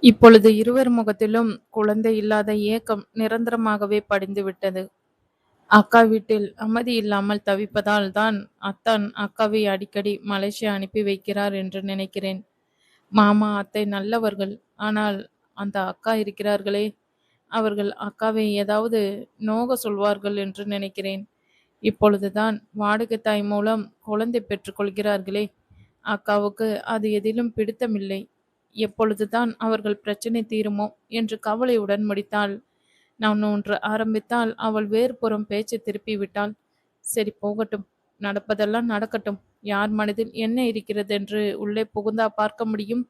இப்பொழுது இருவர் முகத்திலும் குழந்தை இல்லாத ஏக்கம் நிரந்தரமாகவே படிந்துவிட்டது. அக்கா வீட்டில் அமைதி இல்லாமல் தவிப்பதால் தான் அத்தான் அக்காவை அடிக்கடி மலேசியா அனுப்பி வைக்கிறார் என்று நினைக்கிறேன். மாமா அத்தை நல்லவர்கள். ஆனால் அந்த அக்கா இருக்கிறார்களே, அவர்கள் அக்காவை ஏதாவது நோக சொல்வார்கள் என்று நினைக்கிறேன். இப்பொழுதுதான் வாடகை தாய் மூலம் குழந்தை பெற்றுக்கொள்கிறார்களே, அக்காவுக்கு அது எதிலும் பிடித்தமில்லை. எப்பொழுதுதான் அவர்கள் பிரச்சனை தீருமோ என்று கவலையுடன் முடித்தாள். நான் ஒன்று ஆரம்பித்தால் அவள் வேறுபுறம் பேச்சை திருப்பி விட்டாள். சரி போகட்டும், நடப்பதெல்லாம் நடக்கட்டும். யார் மனதில் என்ன இருக்கிறது என்று உள்ளே புகுந்தா பார்க்க முடியும்?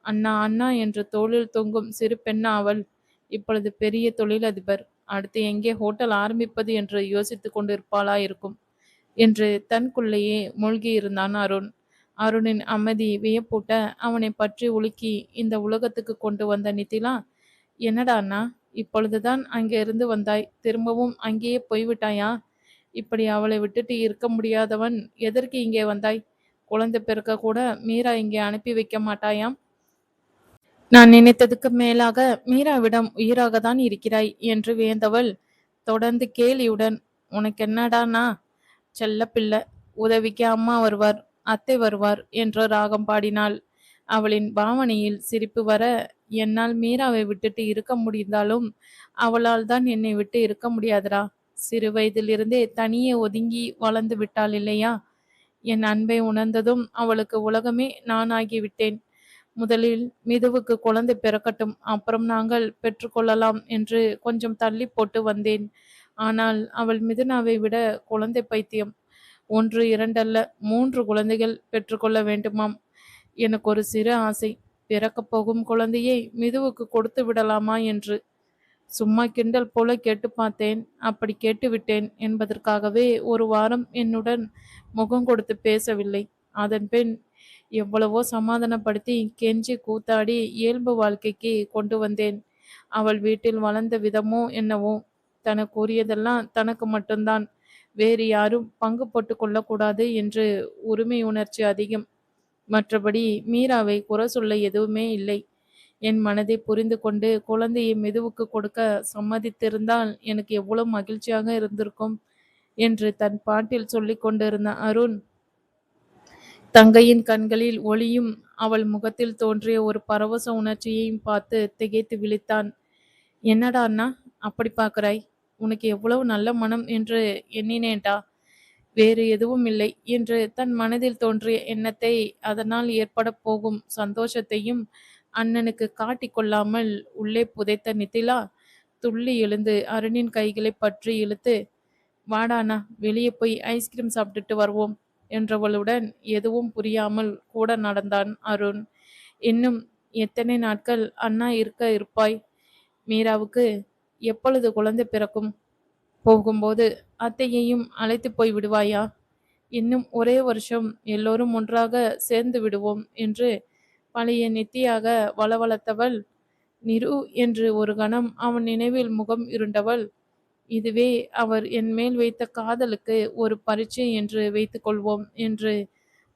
அண்ணா அண்ணா என்று தோளில் தொங்கும் சிறு பெண்ணா அவள். இப்பொழுது பெரிய தொழிலதிபர். அடுத்து எங்கே ஹோட்டல் ஆரம்பிப்பது என்று யோசித்து கொண்டிருப்பாளா இருக்கும் என்று தனக்குள்ளேயே மூழ்கியிருந்தான் அருண். அருணின் அமைதி வியப்பூட்ட அவனை பற்றி உலுக்கி இந்த உலகத்துக்கு கொண்டு வந்த நித்திலா, என்னடா அண்ணா, இப்பொழுதுதான் அங்கே இருந்து வந்தாய், திரும்பவும் அங்கேயே போய்விட்டாயா? இப்படி அவளை விட்டுட்டு இருக்க முடியாதவன் எதற்கு இங்கே வந்தாய்? குழந்தை பிறக்க கூட மீரா இங்கே அனுப்பி வைக்க மாட்டாயாம்? நான் நினைத்ததுக்கு மேலாக மீராவிடம் உயிராக தான் இருக்கிறாய் என்று வியந்தவள் தொடர்ந்து கேலியுடன், உனக்கு என்னடானா செல்ல பிள்ளை, உதவிக்கு அம்மா வருவார், அத்தை வருவார் என்று ராகம் பாடினாள். அவளின் பாவனையில் சிரிப்பு வர, என்னால் மீராவை விட்டுட்டு இருக்க முடிந்தாலும் அவளால் தான் என்னை விட்டு இருக்க முடியாதுடா. சிறு வயதிலிருந்தே தனியே ஒதுங்கி வளர்ந்து விட்டாள் இல்லையா? என் அன்பை உணர்ந்ததும் அவளுக்கு உலகமே நான் ஆகிவிட்டேன். முதலில் மிதுவுக்கு குழந்தை பிறக்கட்டும், அப்புறம் நாங்கள் பெற்றுக்கொள்ளலாம் என்று கொஞ்சம் தள்ளி போட்டு வந்தேன். ஆனால் அவள் மிதுனாவை விட குழந்தை பைத்தியம். 1 2 அல்ல, 3 குழந்தைகள் பெற்றுக்கொள்ள வேண்டுமாம். எனக்கு ஒரு சிறு ஆசை, பிறக்கப் போகும் குழந்தையை மிதுவுக்கு கொடுத்து விடலாமா என்று. சும்மா கிண்டல் போல கேட்டு பார்த்தேன். அப்படி கேட்டுவிட்டேன் என்பதற்காகவே ஒரு வாரம் என்னுடன் முகம் கொடுத்து பேசவில்லை. அதன் பின் எவ்வளவோ சமாதானப்படுத்தி கெஞ்சி கூத்தாடி இயல்பு வாழ்க்கைக்கு கொண்டு வந்தேன். அவள் வீட்டில் வளர்ந்த விதமோ என்னவோ, தனக்கு கூறியதெல்லாம் தனக்கு மட்டும்தான், வேறு யாரும் பங்கு போட்டு கொள்ளக்கூடாது என்று உரிமை உணர்ச்சி அதிகம். மற்றபடி மீராவை குறை சொல்ல எதுவுமே இல்லை. என் மனதை புரிந்து கொண்டு குழந்தையை மெதுவுக்கு கொடுக்க சம்மதித்திருந்தால் எனக்கு எவ்வளவு மகிழ்ச்சியாக இருந்திருக்கும் என்று தன் பாட்டில் சொல்லிக் கொண்டிருந்த அருண், தங்கையின் கண்களில் ஒளியும் அவள் முகத்தில் தோன்றிய ஒரு பரவச உணர்ச்சியையும் பார்த்து திகைத்து விழித்தான். என்னடா அண்ணா அப்படி பார்க்கிறாய்? உனக்கு எவ்வளவு நல்ல மனம் என்று எண்ணினேன்டா. வேறு எதுவும் இல்லை என்று தன் மனதில் தோன்றிய எண்ணத்தை, அதனால் ஏற்பட போகும் சந்தோஷத்தையும் அண்ணனுக்கு காட்டிக்கொள்ளாமல் உள்ளே புதைத்த நித்திலா துள்ளி எழுந்து அருணின் கைகளை பற்றி இழுத்து, வாடானா வெளியே போய் ஐஸ்கிரீம் சாப்பிட்டுட்டு வருவோம் என்றவளுடன் எதுவும் புரியாமல் கூட நடந்தான் அருண். இன்னும் எத்தனை நாட்கள் அண்ணா இருப்பாய்? மீராவுக்கு எப்பொழுது குழந்தை பிறக்கும்? போகும்போது அத்தையையும் அழைத்து போய் விடுவாயா? இன்னும் ஒரே வருஷம் எல்லோரும் ஒன்றாக சேர்ந்து விடுவோம் என்று பழைய நெத்தியாக வளவளத்தவள். நிரு என்று ஒரு கணம் அவன் நினைவில் முகம் இருண்டவள். இதுவே அவர் என் மேல் வைத்த காதலுக்கு ஒரு பரீட்சை என்று வைத்துக்கொள்வோம் என்று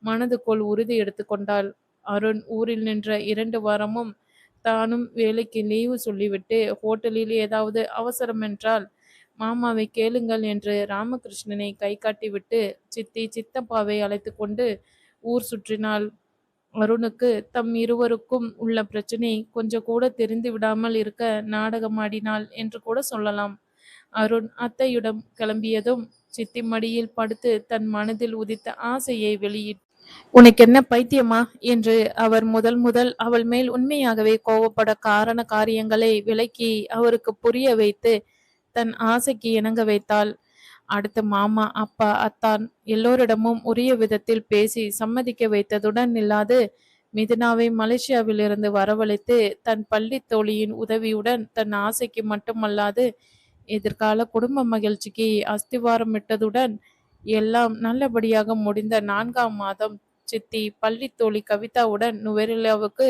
மனதுக்குள் உறுதி எடுத்துக்கொண்டாள். அருண் ஊரில் நின்ற 2 வாரமும் தானும் வேலைக்கு லீவு சொல்லிவிட்டு ஹோட்டலில் ஏதாவது அவசரம் என்றால் மாமாவை கேளுங்கள் என்று ராமகிருஷ்ணனை கை காட்டிவிட்டு சித்தி சித்தப்பாவை அழைத்து கொண்டு ஊர் சுற்றினாள். அருணுக்கு தம் இருவருக்கும் உள்ள பிரச்சனை கொஞ்சம் கூட தெரிந்து விடாமல் இருக்க நாடகமாடினாள் என்று கூட சொல்லலாம். அருண் அத்தையிடம் கிளம்பியதும் சித்தி மடியில் படுத்து தன் மனதில் உதித்த ஆசையை வெளியிட்டு, உனக்கு என்ன பைத்தியமா என்று அவர் முதல் அவள் மேல் உண்மையாகவே கோவப்பட காரண காரியங்களை விளக்கி அவருக்கு புரிய வைத்து தன் ஆசைக்கு இணங்க வைத்தாள். அடுத்து மாமா அப்பா அத்தான் எல்லோரிடமும் உரிய விதத்தில் பேசி சம்மதிக்க வைத்ததுடன் இல்லாது மிதுனாவை மலேசியாவிலிருந்து வரவழைத்து தன் பள்ளி தோழியின் உதவியுடன் தன் ஆசைக்கு மட்டுமல்லாது எதிர்கால குடும்ப மகிழ்ச்சிக்கு அஸ்திவாரம் இட்டதுடன் எல்லாம் நல்லபடியாக முடிந்த 4ஆம் மாதம் சித்தி பள்ளி தோழி கவிதாவுடன் நுவரெலியாவுக்கு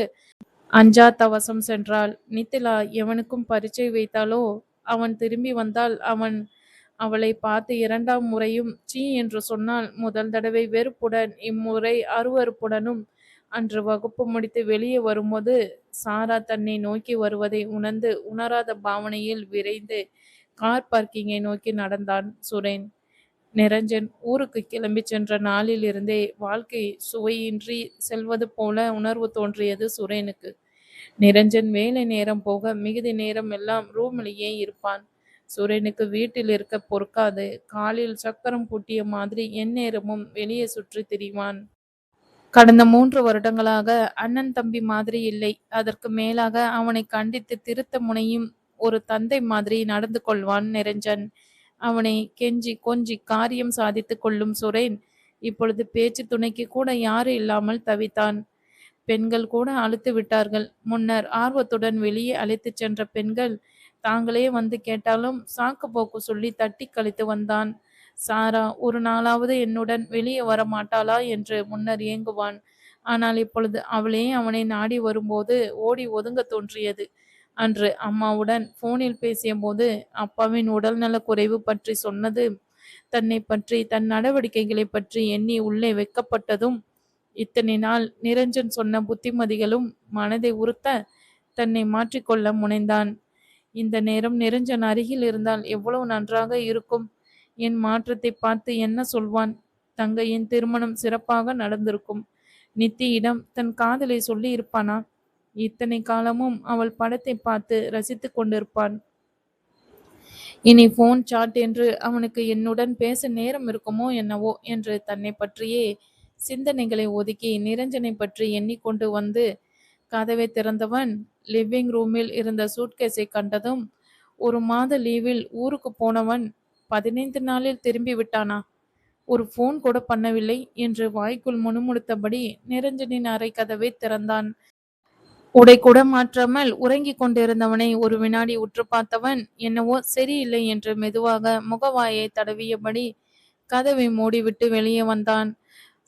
அஞ்சாதவசம் சென்றாள். நித்திலா எவனுக்கும் பரீட்சை வைத்தாலோ, அவன் திரும்பி வந்தால் அவளை பார்த்து 2ஆம் முறையும் சீ என்று சொன்னால் முதல் தடவை வெறுப்புடன், இம்முறை அருவருப்புடனும் அன்று வகுப்பு முடித்து வெளியே வரும்போது சாரா தன்னை நோக்கி வருவதை உணர்ந்து உணராத பாவனையில் விரைந்து கார் பார்க்கிங்கை நோக்கி நடந்தான் சுரேன். நிரஞ்சன் ஊருக்கு கிளம்பி சென்ற நாளில் இருந்தே வாழ்க்கை சுவையின்றி செல்வது போல உணர்வு தோன்றியது சுரேனுக்கு. நிரஞ்சன் வேலை நேரம் போக மிகுதி நேரம் எல்லாம் ரூமிலேயே இருப்பான். சுரேனுக்கு வீட்டில் இருக்க பொறுக்காது. காலில் சக்கரம் பூட்டிய மாதிரி எந்நேரமும் வெளியே சுற்றி திரிவான். கடந்த 3 வருடங்களாக அண்ணன் தம்பி மாதிரி இல்லை. அதற்கு மேலாக அவனை கண்டித்து திருத்த முனையும் ஒரு தந்தை மாதிரி நடந்து கொள்வான் நிரஞ்சன். அவனை கெஞ்சி கொஞ்சி காரியம் சாதித்து கொள்ளும் சுரேன் இப்பொழுது பேச்சு துணைக்கு கூட யாரும் இல்லாமல் தவித்தான். பெண்கள் கூட அழுத்து விட்டார்கள். முன்னர் ஆர்வத்துடன் வெளியே அழைத்து சென்ற பெண்கள் தாங்களே வந்து கேட்டாலும் சாக்கு போக்கு சொல்லி தட்டி கழித்து வந்தான். சாரா ஒரு நாளாவது என்னுடன் வெளியே வர மாட்டாளா என்று முன்னர் ஏங்குவான். ஆனால் இப்பொழுது அவளே அவனை நாடி வரும்போது ஓடி ஒதுங்க தோன்றியது. அன்று அம்மாவுடன் போனில் பேசிய போது அப்பாவின் உடல்நல குறைவு பற்றி சொன்னது, தன்னை பற்றி தன் நடவடிக்கைகளை பற்றி எண்ணி உள்ளே வெக்கப்பட்டதும், இத்தனை நாள் நிரஞ்சன் சொன்ன புத்திமதிகளும் மனதை உறுத்த தன்னை மாற்றிக்கொள்ள முனைந்தான். இந்த நேரம் நிரஞ்சன் அருகில் இருந்தால் எவ்வளவு நன்றாக இருக்கும். என் மாற்றத்தை பார்த்து என்ன சொல்வான்? தங்கையின் திருமணம் சிறப்பாக நடந்திருக்கும். நித்தியிடம் தன் காதலை சொல்லி இருப்பானா? இத்தனை காலமும் அவள் படத்தை பார்த்து ரசித்து கொண்டிருப்பான். இனி போன் சாட் என்று அவனுக்கு என்னுடன் பேச நேரம் இருக்குமோ என்னவோ என்று தன்னை பற்றியே சிந்தனைகளை ஒதுக்கி நிரஞ்சனை பற்றி எண்ணிக்கொண்டு வந்து கதவை திறந்தவன் லிவிங் ரூமில் இருந்த சூட்கேஸை கண்டதும், ஒரு மாத லீவில் ஊருக்கு போனவன் 15 நாளில் திரும்பி விட்டானா? ஒரு போன் கூட பண்ணவில்லை என்று வாய்க்குள் முணுமுணுத்தபடி நிரஞ்சனின் அறை கதவை திறந்தான். உடை கூட மாற்றாமல் உறங்கிக் கொண்டிருந்தவனை ஒரு வினாடி உற்று பார்த்தவன் என்னவோ சரியில்லை என்று மெதுவாக முகவாயை தடவியபடி கதவை மூடிவிட்டு வெளியே வந்தான்.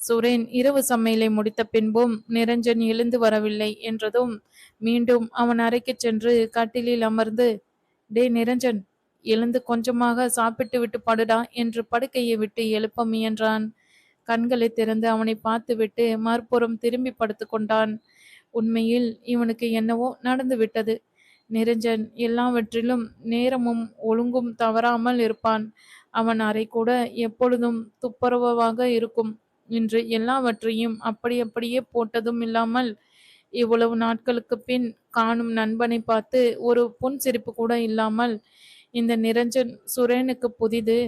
சுரேன் இரவு சமையலை முடித்த பின்பும் நிரஞ்சன் எழுந்து வரவில்லை என்றதும் மீண்டும் அவன் அறைக்கு சென்று கட்டிலில் அமர்ந்து, டே நிரஞ்சன், எழுந்து கொஞ்சமாக சாப்பிட்டு விட்டு படுடா என்று படுக்கையை விட்டு எழுப்ப முயன்றான். கண்களை திறந்து அவனை பார்த்துவிட்டு மறுபுறம் திரும்பி படுத்து கொண்டான். உண்மையில் இவனுக்கு என்னவோ நடந்து விட்டது. நிரஞ்சன் எல்லாவற்றிலும் நேரமும் ஒழுங்கும் தவறாமல் இருப்பான். அவன் அறை கூட எப்பொழுதும் துப்புரவாக இருக்கும். இன்று எல்லாவற்றையும் அப்படியே போட்டதும் இல்லாமல் இவ்வளவு நாட்களுக்கு பின் காணும் நண்பனை பார்த்து ஒரு புன்சிரிப்பு கூட இல்லாமல் இந்த நிரஞ்சன் சுரேனுக்கு புதிது.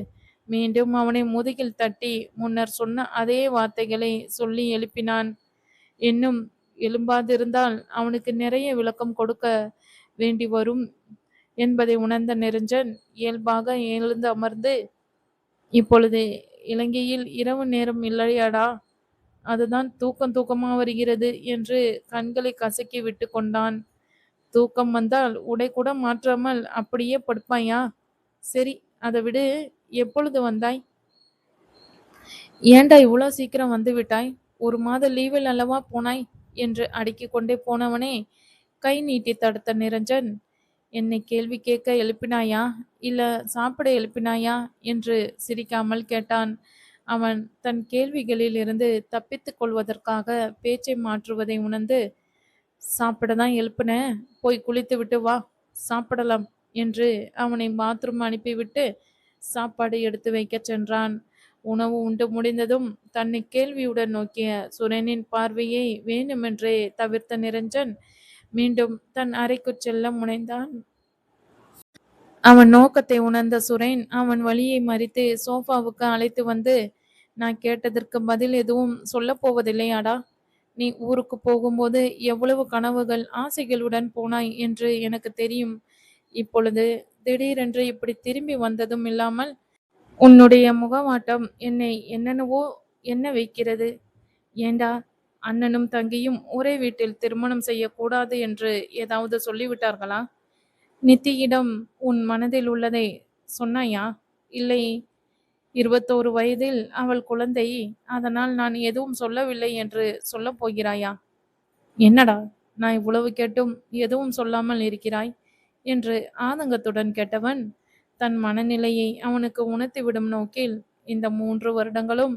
மீண்டும் அவனை முதுகில் தட்டி முன்னர் சொன்ன அதே வார்த்தைகளை சொல்லி எழுப்பினான். இன்னும் எழும்பாதிருந்தால் அவனுக்கு நிறைய விளக்கம் கொடுக்க வேண்டி வரும் என்பதை உணர்ந்த நிரஞ்சன் இயல்பாக எழுந்து அமர்ந்து, இப்பொழுது இலங்கையில் இரவு நேரம் இல்லையாடா, அதுதான் தூக்கமா வருகிறது என்று கண்களை கசக்கி விட்டு கொண்டான். தூக்கம் வந்தால் உடை கூட மாற்றாமல் அப்படியே படுப்பாயா? சரி, அதை விடு. எப்பொழுது வந்தாய்? ஏண்டா இவ்வளோ சீக்கிரம் வந்து விட்டாய்? ஒரு மாத லீவில் அல்லவா போனாய் என்று அடுக்கிக் கொண்டே போனவனே கை நீட்டி தடுத்த நிரஞ்சன், என்னை கேள்வி கேட்க எழுப்பினாயா இல்ல சாப்பிட எழுப்பினாயா என்று சிரிக்காமல் கேட்டான். அவன் தன் கேள்விகளில் இருந்து தப்பித்துக் கொள்வதற்காக பேச்சை மாற்றுவதை உணர்ந்து, சாப்பிட தான் எழுப்புன, போய் குளித்து விட்டு வா, சாப்பிடலாம் என்று அவனை பாத்ரூம் அனுப்பிவிட்டு சாப்பாடு எடுத்து வைக்க சென்றான். உணவு உண்டு முடிந்ததும் தன்னை கேள்வியுடன் நோக்கிய சுரேனின் பார்வையை வேண்டுமென்றே தவிர்த்த நிரஞ்சன் மீண்டும் தன் அறைக்கு செல்ல முனைந்தான். அவன் நோக்கத்தை உணர்ந்த சுரேன் அவன் வழியை மறித்து சோஃபாவுக்கு அழைத்து வந்து, நான் கேட்டதற்கு பதில் எதுவும் சொல்ல போவதில்லையாடா? நீ ஊருக்கு போகும்போது எவ்வளவு கனவுகள் ஆசைகளுடன் போனாய் என்று எனக்கு தெரியும். இப்பொழுது திடீரென்று இப்படி திரும்பி வந்ததும் இல்லாமல் உன்னுடைய முகவாட்டம் என்னை என்னென்னவோ என்ன வைக்கிறது. ஏண்டா, அண்ணனும் தங்கியும் ஒரே வீட்டில் திருமணம் செய்யக்கூடாது என்று ஏதாவது சொல்லிவிட்டார்களா? நித்தியிடம் உன் மனதில் உள்ளதை சொன்னாயா? இல்லை, 21 வயதில் அவள் குழந்தை, அதனால் நான் எதுவும் சொல்லவில்லை என்று சொல்ல போகிறாயா? என்னடா, நான் இவ்வளவு கேட்டும் எதுவும் சொல்லாமல் இருக்கிறாய் என்று ஆதங்கத்துடன் கேட்டவன் தன் மனநிலையை அவனுக்கு உணர்த்திவிடும் நோக்கில், இந்த 3 வருடங்களும்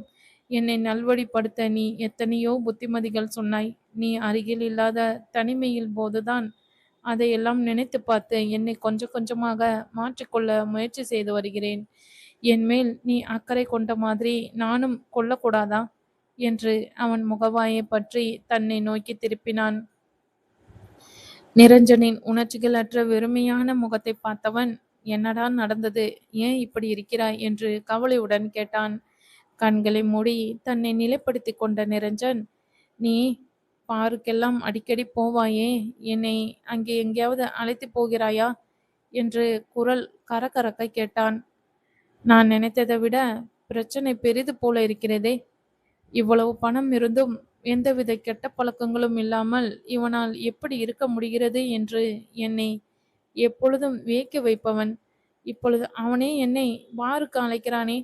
என்னை நல்வழிப்படுத்த நீ எத்தனையோ புத்திமதிகள் சொன்னாய். நீ அருகில் இல்லாத தனிமையில் போதுதான் அதையெல்லாம் நினைத்து பார்த்து என்னை கொஞ்சம் கொஞ்சமாக மாற்றிக்கொள்ள முயற்சி செய்து வருகிறேன். என் மேல் நீ அக்கறை கொண்ட மாதிரி நானும் கொள்ளக்கூடாதா என்று அவன் முகவாயை பற்றி தன்னை நோக்கி திருப்பினான். நிரஞ்சனின் உணர்ச்சிகளற்ற வெறுமையான முகத்தை பார்த்தவன், என்னடா நடந்தது, ஏன் இப்படி இருக்கிறாய் என்று கவலையுடன் கேட்டான். கண்களை மூடி தன்னை நிலைப்படுத்தி கொண்ட நிரஞ்சன், நீ பாருக்கெல்லாம் அடிக்கடி போவாயே, என்னை அங்கே எங்கேயாவது அழைத்து போகிறாயா என்று குரல் கரகரக்க கேட்டான். நான் நினைத்ததை விட பிரச்சனை பெரிது போல இருக்கிறதே. இவ்வளவு பணம் இருந்தும் எந்தவித கெட்ட பழக்கங்களும் இல்லாமல் இவனால் எப்படி இருக்க முடிகிறது என்று என்னை எப்பொழுதும் வியக்க வைப்பவன் இப்பொழுது அவனே என்னை பாருக்கு அழைக்கிறானே.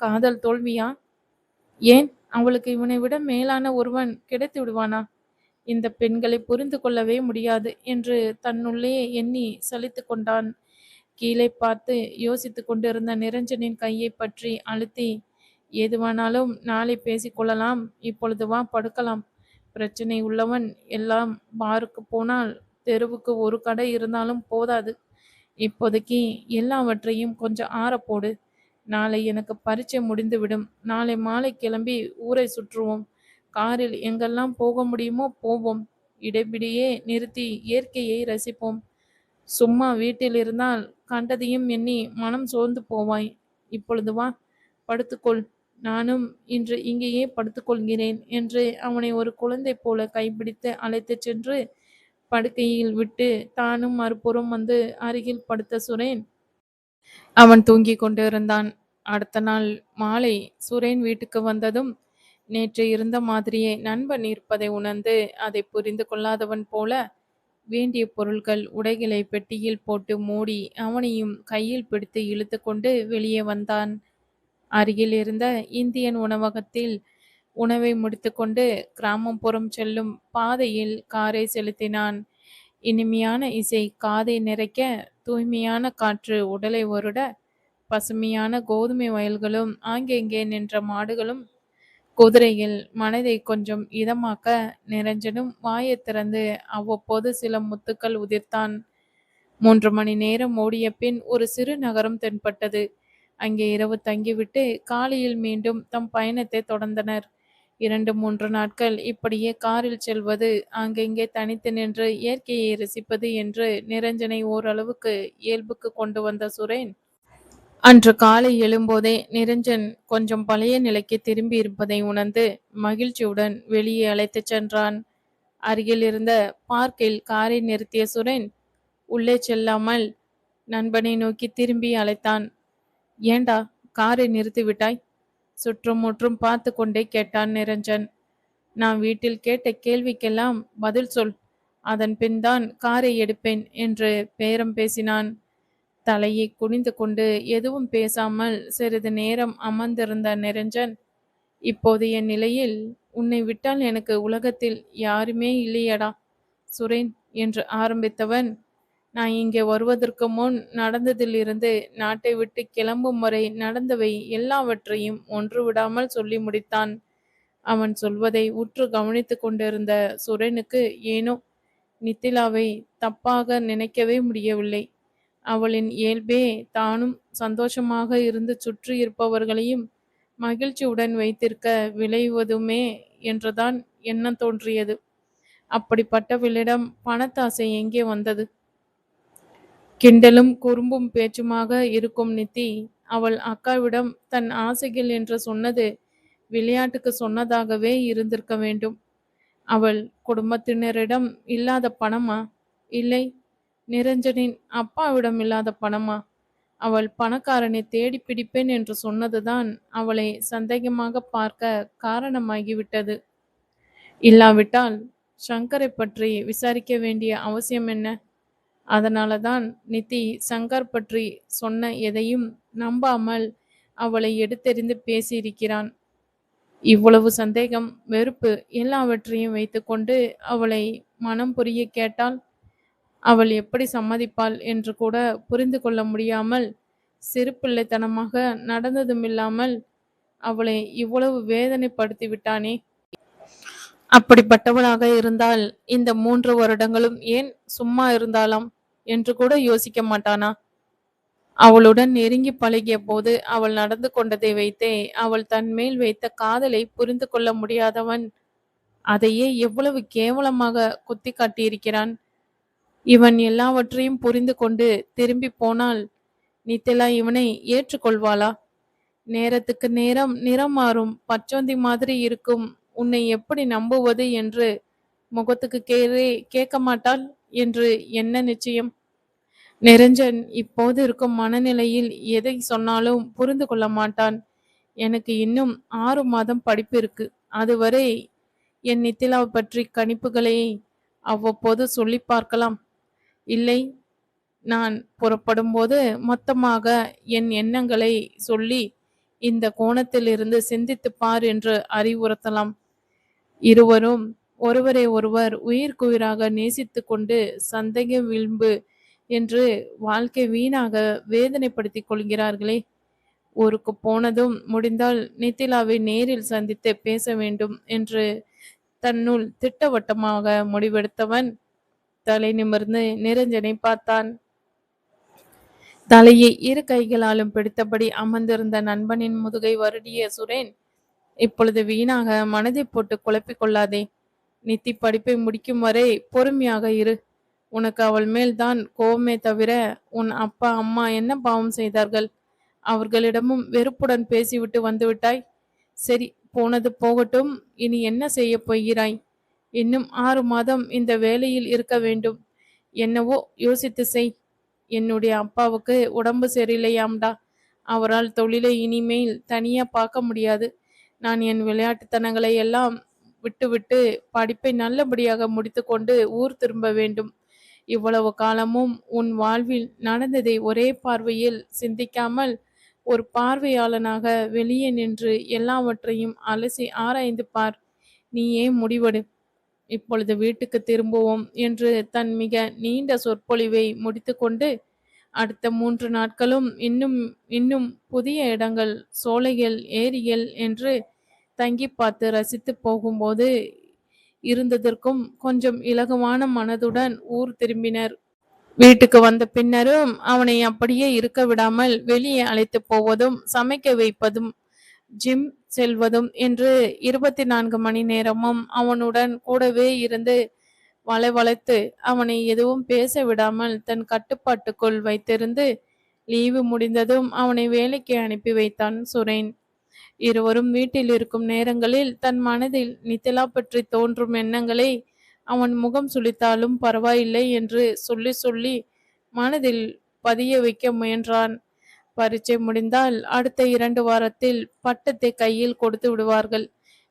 காதல் தோல்வியா? ஏன் அவளுக்கு இவனை விட மேலான ஒருவன் கிடைத்து விடுவானா? இந்த பெண்களை புரிந்து கொள்ளவே முடியாது என்று தன்னுள்ளே எண்ணி சலித்து கொண்டான். கீழே பார்த்து யோசித்து கொண்டிருந்த நிரஞ்சனின் கையை பற்றி அழுத்தி, எதுவானாலும் நாளை பேசிக்கொள்ளலாம், இப்பொழுது வா படுக்கலாம். பிரச்சனை உள்ளவன் எல்லாம் பாருக்கு போனால் தெருவுக்கு ஒரு கடை இருந்தாலும் போதாது. இப்போதைக்கு எல்லாவற்றையும் கொஞ்சம் ஆறப்போடு. நாளை எனக்கு பரீட்சை முடிந்துவிடும். நாளை மாலை கிளம்பி ஊரை சுற்றுவோம். காரில் எங்கெல்லாம் போக முடியுமோ போவோம். இடைபிடியே நிறுத்தி இயற்கையை ரசிப்போம். சும்மா வீட்டில் இருந்தால் கண்டதையும் எண்ணி மனம் சோர்ந்து போவாய். இப்பொழுது வா படுத்துக்கொள். நானும் இன்று இங்கேயே படுத்துக்கொள்கிறேன் என்று அவனை ஒரு குழந்தை போல கைப்பிடித்து அழைத்துச் சென்று படுக்கையில் விட்டு தானும் மறுபுறம் வந்து அருகில் படுத்த சுரேன் அவன் தூங்கிக் கொண்டிருந்தான். அடுத்த நாள் மாலை சுரேன் வீட்டுக்கு வந்ததும் நேற்று இருந்த மாதிரியே நண்பன் இருப்பதை உணர்ந்து அதை புரிந்து கொள்ளாதவன் போல வேண்டிய பொருட்கள் உடைகளை பெட்டியில் போட்டு மூடி அவனையும் கையில் பிடித்து இழுத்து கொண்டு வெளியே வந்தான். அருகில் இருந்த இந்தியன் உணவகத்தில் உணவை முடித்துக்கொண்டு கிராமப்புறம் செல்லும் பாதையில் காரை செலுத்தினான். இனிமையான இசை காதை நிறைக்க, தூய்மையான காற்று உடலை வருட, பசுமையான கோதுமை வயல்களும் ஆங்கெங்கே நின்ற மாடுகளும் குதிரைகள் மனதை கொஞ்சம் இதமாக்க நிரஞ்சனும் வாயை திறந்து அவ்வப்போது சில முத்துக்கள் உதிர்த்தான். 3 மணி நேரம் ஓடிய பின் ஒரு சிறு நகரம் தென்பட்டது. அங்கே இரவு தங்கிவிட்டு காலையில் மீண்டும் தம் பயணத்தை தொடர்ந்தனர். 2-3 நாட்கள் இப்படியே காரில் செல்வது, அங்கெங்கே தனித்து நின்று இயற்கையை ரசிப்பது என்று நிரஞ்சனை ஓரளவுக்கு இயல்புக்கு கொண்டு வந்த சுரேன் அன்று காலை எழும்போதே நிரஞ்சன் கொஞ்சம் பழைய நிலைக்கு திரும்பி இருப்பதை உணர்ந்து மகிழ்ச்சியுடன் வெளியே அழைத்துச் சென்றான். அருகில் இருந்த பார்க்கில் காரை நிறுத்திய சுரேன் உள்ளே செல்லாமல் நண்பனை நோக்கி திரும்பி அழைத்தான். ஏண்டா காரை நிறுத்திவிட்டாய்? சுற்றும் முற்றும் பார்த்து கொண்டே கேட்டான் நிரஞ்சன். நான் வீட்டில் கேட்ட கேள்விக்கெல்லாம் பதில் சொல், அதன் பின் தான் காரை எடுப்பேன் என்று பேரம் பேசினான். தலையை குனிந்து கொண்டு எதுவும் பேசாமல் சிறிது நேரம் அமர்ந்திருந்த நிரஞ்சன், இப்போதைய நிலையில் உன்னை விட்டால் எனக்கு உலகத்தில் யாருமே இல்லையடா சுரேன் என்று ஆரம்பித்தவன், நான் இங்கே வருவதற்கு முன் நடந்ததிலிருந்து நாட்டை விட்டு கிளம்பும் வரை நடந்தவை எல்லாவற்றையும் ஒன்று விடாமல் சொல்லி முடித்தான். அவன் சொல்வதை உற்று கவனித்து கொண்டிருந்த சுரேனுக்கு ஏனோ நித்திலாவை தப்பாக நினைக்கவே முடியவில்லை. அவளின் இயல்பே தானும் சந்தோஷமாக இருந்து சுற்றி இருப்பவர்களையும் மகிழ்ச்சியுடன் வைத்திருக்க விளைவதுமே என்றுதான் எண்ணம் தோன்றியது. அப்படிப்பட்டவளிடம் பணத்தாசை எங்கே வந்தது? கிண்டலும் குறும்பும் பேச்சுமாக இருக்கும் நித்தி அவள் அக்காவிடம் தன் ஆசைகள் என்று சொன்னது விளையாட்டுக்கு சொன்னதாகவே இருந்திருக்க வேண்டும். அவள் குடும்பத்தினரிடம் இல்லாத பணமா? இல்லை, நிரஞ்சனின் அப்பாவிடம் இல்லாத பணமா? அவள் பணக்காரனை தேடி பிடிப்பேன் என்று சொன்னதுதான் அவளை சந்தேகமாக பார்க்க காரணமாகிவிட்டது. இல்லாவிட்டால் சங்கரை பற்றி விசாரிக்க வேண்டிய அவசியம் என்ன? அதனால தான் நித்தி சங்கர் பற்றி சொன்ன எதையும் நம்பாமல் அவளை எடுத்தெறிந்து பேசியிருக்கிறான். இவ்வளவு சந்தேகம், வெறுப்பு எல்லாவற்றையும் வைத்துக்கொண்டு அவளை மனம் புரிய கேட்டால் அவள் எப்படி சம்மதிப்பாள் என்று கூட புரிந்து கொள்ள முடியாமல் சிறுபிள்ளைத்தனமாக நடந்ததுமில்லாமல் அவளை இவ்வளவு வேதனைப்படுத்தி விட்டானே. அப்படிப்பட்டவளாக இருந்தால் இந்த 3 வருடங்களும் ஏன் சும்மா இருந்தாளாம் என்று கூட யோசிக்க மாட்டானா? அவளுடன் நெருங்கி பழகிய போது அவள் நடந்து கொண்டதை வைத்தே அவள் தன் மேல் வைத்த காதலை புரிந்து கொள்ள முடியாதவன் அதையே எவ்வளவு கேவலமாக குத்தி காட்டியிருக்கிறான். இவன் எல்லாவற்றையும் புரிந்து கொண்டு திரும்பி போனால் நித்திலா இவனை ஏற்றுக்கொள்வாளா? நேரத்துக்கு நேரம் நிறம் மாறும் பச்சோந்தி மாதிரி இருக்கும் உன்னை எப்படி நம்புவது என்று முகத்துக்கு கேரே கேட்க மாட்டாள் என்று என்ன நிச்சயம்? நிரஞ்சன் இப்போது இருக்கும் மனநிலையில் எதை சொன்னாலும் புரிந்து கொள்ள மாட்டான். எனக்கு இன்னும் 6 மாதம் படிப்பு இருக்கு. அதுவரை என் நித்திலா பற்றி கணிப்புகளை அவ்வப்போது சொல்லி பார்க்கலாம். இல்லை, நான் புறப்படும்போது மொத்தமாக என் எண்ணங்களை சொல்லி இந்த கோணத்திலிருந்து சிந்தித்து பார் என்று அறிவுறுத்தலாம். இருவரும் ஒருவரை ஒருவர் உயிர்க்குயிராக நேசித்து கொண்டு சந்தேக விளிம்பு என்று வாழ்க்கை வீணாக வேதனைப்படுத்திக் கொள்கிறார்களே. ஊருக்கு போனதும் முடிந்தால் நித்திலாவை நேரில் சந்தித்து பேச வேண்டும் என்று தன்னுள் திட்டவட்டமாக முடிவெடுத்தவன் தலை நிமிர்ந்து நிரஞ்சனை பார்த்தான். தலையை 2 கைகளாலும் பிடித்தபடி அமர்ந்திருந்த நண்பனின் முதுகை வருடிய சுரேன், இப்பொழுது வீணாக மனதை போட்டு குழப்பிக் கொள்ளாதே. நித்தி படிப்பை முடிக்கும் வரை பொறுமையாக இரு. உனக்கு அவள் மேல் தான் கோபமே தவிர உன் அப்பா அம்மா என்ன பாவம் செய்தார்கள்? அவர்களிடமும் வெறுப்புடன் பேசிவிட்டு வந்துவிட்டாய். சரி, போனது போகட்டும். இனி என்ன செய்ய போகிறாய்? இன்னும் 6 மாதம் இந்த வேலையில் இருக்க வேண்டும். என்னவோ யோசித்து செய். என்னுடைய அப்பாவுக்கு உடம்பு சரியில்லையாம்டா. அவரால் தொழிலை இனிமேல் தனியா பார்க்க முடியாது. நான் என் விளையாட்டுத்தனங்களை எல்லாம் விட்டுவிட்டு படிப்பை நல்லபடியாக முடித்துக்கொண்டு ஊர் திரும்ப வேண்டும். இவ்வளவு காலமும் உன் வாழ்வில் நடந்ததை ஒரே பார்வையில் சிந்திக்காமல் ஒரு பார்வையாளனாக வெளியே நின்று எல்லாவற்றையும் அலசி ஆராய்ந்து பார். நீயே முடிவெடு. இப்பொழுது வீட்டுக்கு திரும்புவோம் என்று தன் மிக நீண்ட சொற்பொழிவை முடித்துக்கொண்டு அடுத்த 3 நாட்களும் இன்னும் இன்னும் புதிய இடங்கள், சோலைகள், ஏரிகள் என்று தங்கி பார்த்து ரசித்து போகும்போது இருந்ததற்கும் கொஞ்சம் இலகுவான மனதுடன் ஊர் திரும்பினர். வீட்டுக்கு வந்த பின்னரும் அவனை அப்படியே இருக்க விடாமல் வெளியே அழைத்து போவதும் சமைக்க வைப்பதும் ஜிம் செல்வதும் என்று 24 மணி நேரமும் அவனுடன் கூடவே இருந்து வளைத்து அவனை எதுவும் பேச விடாமல் தன் கட்டுப்பாட்டுக்குள் வைத்திருந்து லீவு முடிந்ததும் அவனை வேலைக்கு அனுப்பி வைத்தான் சுரேன். இருவரும் வீட்டில் இருக்கும் நேரங்களில் தன் மனதில் நித்திலா பற்றி தோன்றும் எண்ணங்களை அவன் முகம் சுளித்தாலும் பரவாயில்லை என்று சொல்லி சொல்லி மனதில் பதிய வைக்க முயன்றான். பரீட்சை முடிந்தால் அடுத்த 2 வாரத்தில் பட்டத்தை கையில் கொடுத்து விடுவார்கள்.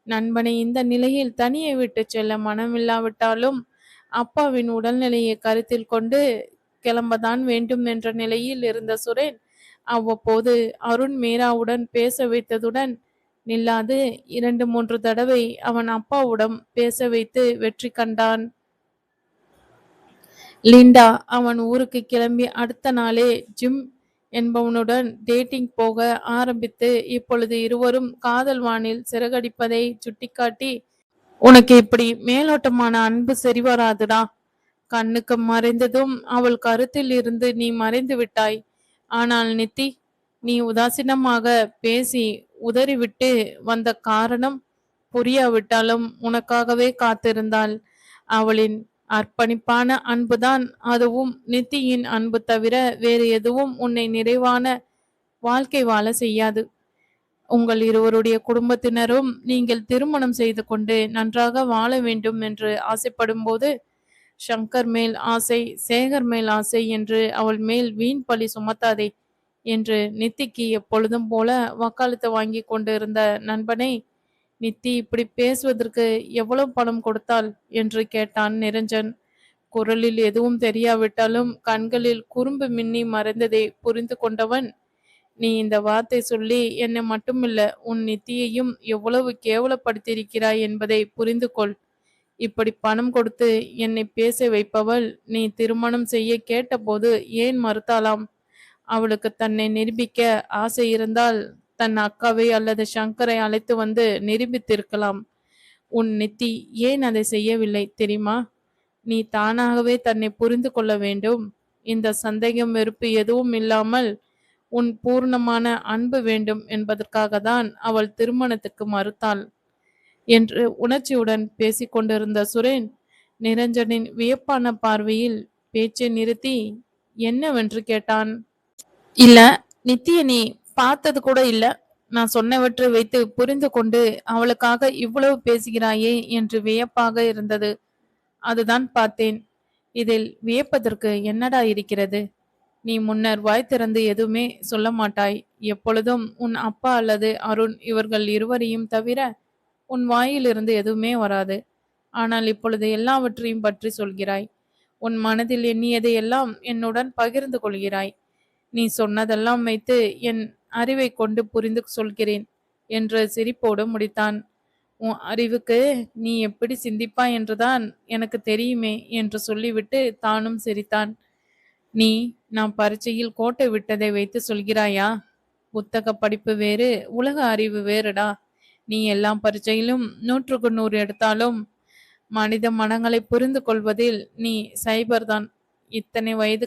நண்பனை இந்த நிலையில் தனியே விட்டு செல்ல மனமில்லாவிட்டாலும் அப்பாவின் உடல்நிலையை கருத்தில் கொண்டு கிளம்பதான் வேண்டும் என்ற நிலையில் இருந்த சுரேன் அவ்வப்போது அருண் மீராவுடன் பேச வைத்ததுடன் நில்லாது 2-3 தடவை அவன் அப்பாவுடன் பேச வைத்து வெற்றி கண்டான். லிண்டா அவன் ஊருக்கு கிளம்பி அடுத்த நாளே ஜிம் என்பவனுடன் டேட்டிங் போக ஆரம்பித்து இப்பொழுது இருவரும் காதல் வானில் சிறகடிப்பதை சுட்டிக்காட்டி, உனக்கு இப்படி மேலோட்டமான அன்பு சரி வராதுடா. கண்ணுக்கு மறைந்ததும் அவள் கருத்தில் இருந்து நீ மறைந்து விட்டாய். ஆனால் நித்தி, நீ உதாசீனமாக பேசி உதறிவிட்டு வந்த காரணம் புரியாவிட்டாலும் உனக்காகவே காத்திருந்தாள். அவளின் அர்ப்பணிப்பான அன்புதான். அதுவும் நித்தியின் அன்பு தவிர வேறு எதுவும் உன்னை நிறைவான வாழ்க்கை வாழ செய்யாது. உங்கள் இருவருடைய குடும்பத்தினரும் நீங்கள் திருமணம் செய்து கொண்டு நன்றாக வாழ வேண்டும் என்று ஆசைப்படும் போது சங்கர் மேல் ஆசை, சேகர் மேல் ஆசை என்று அவள் மேல் வீண் பழி சுமத்தாதே என்று நித்திக்கு எப்பொழுதும் போல வக்காலத்து வாங்கி கொண்டு இருந்த நண்பனை, நித்தி இப்படி பேசுவதற்கு எவ்வளவு பணம் கொடுத்தாள் என்று கேட்டான் நிரஞ்சன். குரலில் எதுவும் தெரியாவிட்டாலும் கண்களில் குறும்பு மின்னி மறைந்ததை புரிந்து கொண்டவன், நீ இந்த வார்த்தை சொல்லி என்னை மட்டுமில்ல உன் நித்தியையும் எவ்வளவு கேவலப்படுத்தியிருக்கிறாய் என்பதை புரிந்து கொள். இப்படி பணம் கொடுத்து என்னை பேச வைப்பவள் நீ திருமணம் செய்ய கேட்டபோது ஏன் மறுத்தாளாம்? அவளுக்கு தன்னை நிரூபிக்க ஆசை இருந்தால் தன் அக்காவை அல்லது சங்கரை அழைத்து வந்து நிரூபித்திருக்கலாம். உன் நித்தி ஏன் அதை செய்யவில்லை தெரியுமா? நீ தானாகவே தன்னை புரிந்து கொள்ள வேண்டும். இந்த சந்தேகம் வெறுப்பு எதுவும் இல்லாமல் உன் பூர்ணமான அன்பு வேண்டும் என்பதற்காக தான் அவள் திருமணத்துக்கு மறுத்தாள் என்று உணர்ச்சியுடன் பேசிக்கொண்டிருந்த சுரேன் நிரஞ்சனின் வியப்பான பார்வையில் பேச்சை நிறுத்தி என்னவென்று கேட்டான். இல்ல, நித்திய நீ பார்த்தது கூட இல்ல. நான் சொன்னவற்றை வைத்து புரிந்து கொண்டு அவளுக்காக இவ்வளவு பேசுகிறாயே என்று வியப்பாக இருந்தது. அதுதான் பார்த்தேன். இதில் வியப்பதற்கு என்னடா இருக்கிறது? நீ முன்னர் வாய் திறந்து எதுவுமே சொல்ல மாட்டாய். எப்பொழுதும் உன் அப்பா அல்லது அருண் இவர்கள் இருவரையும் தவிர உன் வாயிலிருந்து எதுவுமே வராது. ஆனால் இப்பொழுது எல்லாவற்றையும் பற்றி சொல்கிறாய். உன் மனதில் எண்ணியதை எல்லாம் என்னுடன் பகிர்ந்து கொள்கிறாய். நீ சொன்னதெல்லாம் வைத்து என் அறிவை கொண்டு புரிந்து சொல்கிறேன் என்று சிரிப்போடு முடித்தான். உன் அறிவுக்கு நீ எப்படி சிந்திப்பாய் என்றுதான் எனக்கு தெரியுமே என்று சொல்லிவிட்டு தானும் சிரித்தான். நீ நான் பரீட்சையில் கோட்டை விட்டதை வைத்து சொல்கிறாயா? புத்தக படிப்பு வேறு, உலக அறிவு வேறுடா. நீ எல்லா பரீட்சையிலும் 100க்கு 100 எடுத்தாலும் மனித மனங்களை புரிந்து கொள்வதில் நீ சைபர்தான். இத்தனை வயது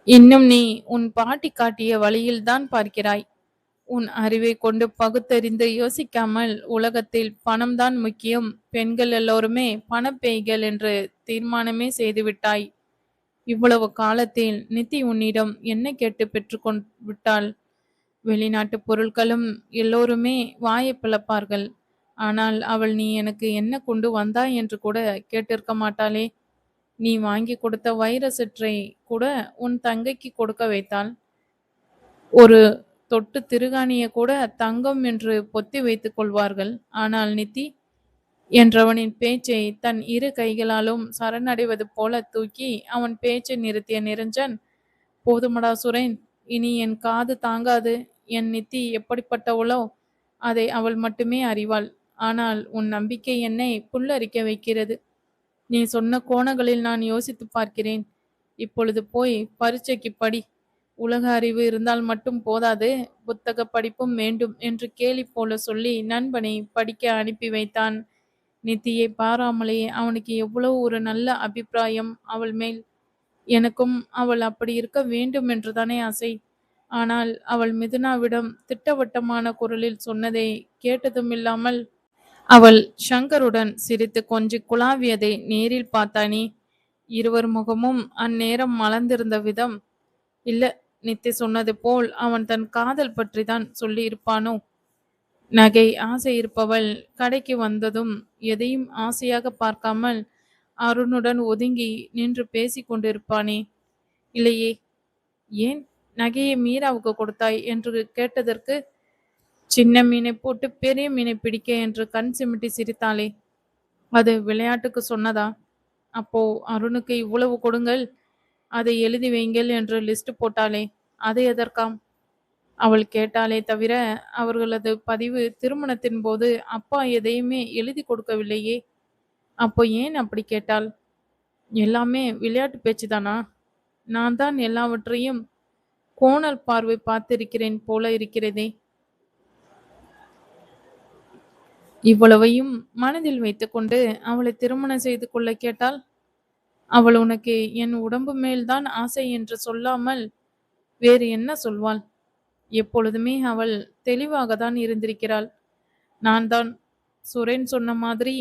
இன்னும் நீ உன் பாட்டி காட்டிய வழியில்தான் பார்க்கிறாய். உன் அறிவை கொண்டு பகுத்தறிந்து யோசிக்காமல் உலகத்தில் பணம்தான் முக்கியம், பெண்கள் எல்லோருமே பணப்பேய்கள் என்று தீர்மானமே செய்துவிட்டாய். இவ்வளவு காலத்தில் நித்தி உன்னிடம் என்ன கேட்டு பெற்று விட்டாள்? வெளிநாட்டு பொருட்களும் எல்லோருமே வாயை பிளப்பார்கள். ஆனால் அவள் நீ எனக்கு என்ன கொண்டு வந்தாய் என்று கூட கேட்டிருக்க மாட்டாளே. நீ வாங்கி கொடுத்த வைர சற்றை கூட உன் தங்கைக்கு கொடுக்க வைத்தாள். ஒரு தொட்டு திருகாணிய கூட தங்கம் என்று பொத்தி வைத்துக் கொள்வார்கள். ஆனால் நித்தி என்றவனின் பேச்சை தன் இரு கைகளாலும் சரணடைவது போல தூக்கி அவன் பேச்சை நிறுத்திய நிரஞ்சன், போதுமடா சுரேன், இனி என் காது தாங்காது. என் நித்தி எப்படிப்பட்டவளோ அதை அவள் மட்டுமே அறிவாள். ஆனால் உன் நம்பிக்கை என்னை புல்லரிக்க வைக்கிறது. நீ சொன்ன கோணங்களில் நான் யோசித்து பார்க்கிறேன். இப்பொழுது போய் பரீட்சைக்கு படி. உலக அறிவு இருந்தால் மட்டும் போதாது, புத்தக படிப்பும் வேண்டும் என்று கேலி போல சொல்லி நண்பனை படிக்க அனுப்பி வைத்தான். நித்தியை பாராமலேயே அவனுக்கு எவ்வளவு ஒரு நல்ல அபிப்பிராயம் அவள் மேல். எனக்கும் அவள் அப்படி இருக்க வேண்டும் என்றுதானே ஆசை. ஆனால் அவள் மிதுனாவிடம் திட்டவட்டமான குரலில் சொன்னதை கேட்டதுமில்லாமல் அவள் ஷங்கருடன் சிரித்து கொஞ்சி குழாவியதை நேரில் பார்த்தானே. இருவர் முகமும் அந்நேரம் மலர்ந்திருந்த விதம். இல்ல, நித்தி சொன்னது போல் அவன் தன் காதல் பற்றி தான் சொல்லி இருப்பானோ? நகை ஆசை இருப்பவள் கடைக்கு வந்ததும் எதையும் ஆசையாக பார்க்காமல் அருணுடன் ஒதுங்கி நின்று பேசி கொண்டிருப்பானே. இல்லையே. ஏன் நகையை மீராவுக்கு கொடுத்தாய் என்று கேட்டதற்கு சின்ன மீனை போட்டு பெரிய மீனை பிடிக்க என்று கண் சிமிட்டி சிரித்தாளே, அது விளையாட்டுக்கு சொன்னதா? அப்போ அருணுக்கு இவ்வளவு கொடுங்கள், அதை எழுதி வைங்கள் என்று லிஸ்ட் போட்டாளே, அது எதற்காம்? அவள் கேட்டாலே தவிர அவர்களது பதிவு திருமணத்தின் போது அப்பா எதையுமே எழுதி கொடுக்கவில்லையே. அப்போ ஏன் அப்படி கேட்டாள்? எல்லாமே விளையாட்டு பேச்சுதானா? நான் தான் எல்லாவற்றையும் கோணல் பார்வை பார்த்திருக்கிறேன் போல இருக்கிறதே. இவ்வளவையும் மனதில் வைத்துக்கொண்டு அவளை திருமணம் செய்து கொள்ள கேட்டாள். அவள் உனக்கு என் உடம்பு மேல்தான் ஆசை என்று சொல்லாமல் வேறு என்ன சொல்வாள்? எப்பொழுதுமே அவள் தெளிவாக தான் இருந்திருக்கிறாள். நான் தான் சுரேன் சொன்ன மாதிரி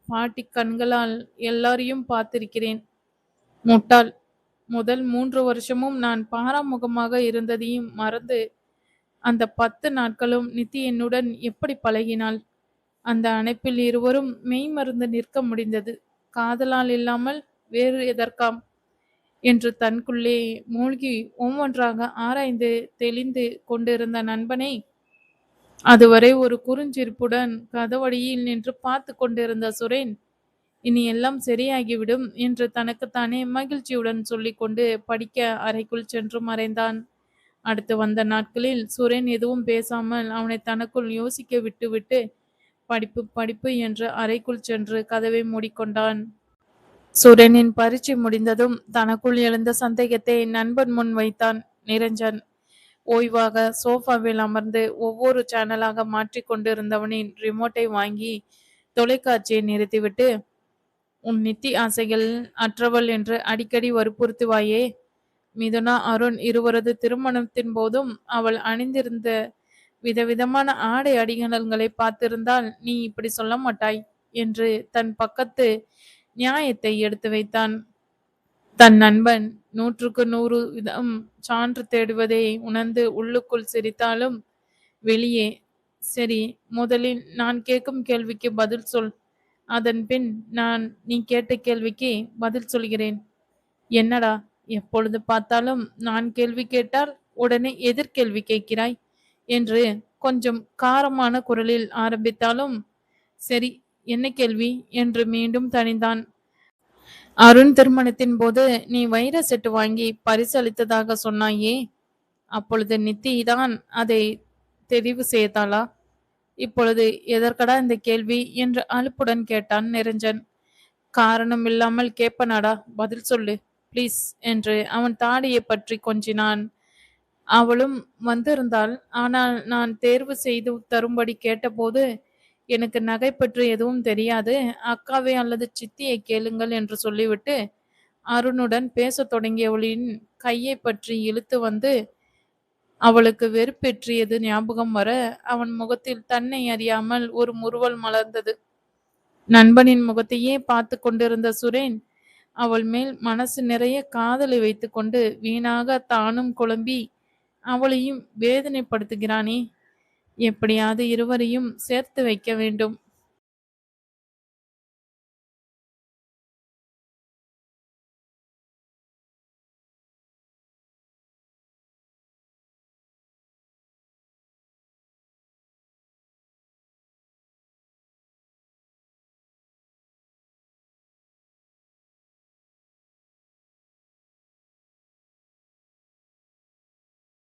பாட்டி கண்களால் எல்லாரையும் பார்த்திருக்கிறேன். முட்டாள். முதல் 3 வருஷமும் நான் பாராமுகமாக இருந்ததையும் மறந்து அந்த 10 நாட்களும் நித்தி என்னுடன் எப்படி பழகினாள்? அந்த அணைப்பில் இருவரும் மெய் மறந்து நிற்க முடிந்தது. காதலால் இல்லாமல் வேறு எதற்காம் என்று தனக்குள்ளே மூழ்கி ஒவ்வொன்றாக ஆராய்ந்து தெளிந்து கொண்டிருந்த நண்பனை அதுவரை ஒரு குறுஞ்சிரிப்புடன் கதவடியில் நின்று பார்த்து கொண்டிருந்த சுரேன், இனி எல்லாம் சரியாகிவிடும் என்று தனக்குத்தானே மகிழ்ச்சியுடன் சொல்லிக்கொண்டு படிக்க அறைக்குள் சென்று மறைந்தான். அடுத்து வந்த நாட்களில் சுரேன் எதுவும் பேசாமல் அவனை தனக்குள் யோசிக்க விட்டுவிட்டு படிப்பு படிப்பு என்று அறைக்குள் சென்று கதவை மூடிக்கொண்டான். சுரேனின் பரீட்சை முடிந்ததும் தனக்குள் எழுந்த சந்தேகத்தை நண்பன் முன் வைத்தான் நிரஞ்சன். ஓய்வாக சோஃபாவில் அமர்ந்து ஒவ்வொரு சேனலாக மாற்றி கொண்டிருந்தவனின் ரிமோட்டை வாங்கி தொலைக்காட்சியை நிறுத்திவிட்டு, உன் நித்தி ஆசைகள் அற்றவள் என்று அடிக்கடி வற்புறுத்துவாயே. மிதுனா அருண் இருவரது திருமணத்தின் போதும் அவள் அணிந்திருந்த விதவிதமான ஆடை அடிகலன்களை பார்த்திருந்தால் நீ இப்படி சொல்ல மாட்டாய் என்று தன் பக்கத்து நியாயத்தை எடுத்து வைத்தான். தன் நண்பன் 100% சான்று தேடுவதை உணர்ந்து உள்ளுக்குள் சிரித்தாலும் வெளியே, சரி, முதலில் நான் கேட்கும் கேள்விக்கு பதில் சொல், அதன் பின் நான் நீ கேட்ட கேள்விக்கு பதில் சொல்கிறேன். என்னடா, எப்பொழுது பார்த்தாலும் நான் கேள்வி கேட்டால் உடனே எதிர்கேள்வி கேட்கிறாய் என்று கொஞ்சம் காரமான குரலில் ஆரம்பித்தாலும், சரி, என்ன கேள்வி என்று மீண்டும் தணிந்தான். அருண் திருமணத்தின் போது நீ வைர செட்டு வாங்கி பரிசளித்ததாக சொன்னாயே, அப்பொழுது நித்தி தான் அதை தெரிவு செய்தாளா? இப்பொழுது எதற்கடா இந்த கேள்வி என்று அலுப்புடன் கேட்டான் நிரஞ்சன். காரணம் இல்லாமல் கேட்பனாடா, பதில் சொல்லு ப்ளீஸ் என்று அவன் தாடியை பற்றி கொஞ்சினான். அவளும் வந்திருந்தாள். ஆனால் நான் தேர்வு செய்து தரும்படி கேட்டபோது, எனக்கு நகை பற்றி எதுவும் தெரியாது, அக்காவை அல்லது சித்தியை கேளுங்கள் என்று சொல்லிவிட்டு அருணுடன் பேசத் தொடங்கியவளின் கையை பற்றி இழுத்து வந்து அவளுக்கு வெறுப்பேற்றியது ஞாபகம் வர அவன் முகத்தில் தன்னை அறியாமல் ஒரு முறுவல் மலர்ந்தது. நண்பனின் முகத்தையே பார்த்து கொண்டிருந்த சுரேன் அவள் மேல் மனசு நிறைய காதலை வைத்து கொண்டு வீணாக தானும் குழம்பி அவளையும் வேதனைப்படுத்துகிறானே. எப்படியாவது இருவரையும் சேர்த்து வைக்க வேண்டும்.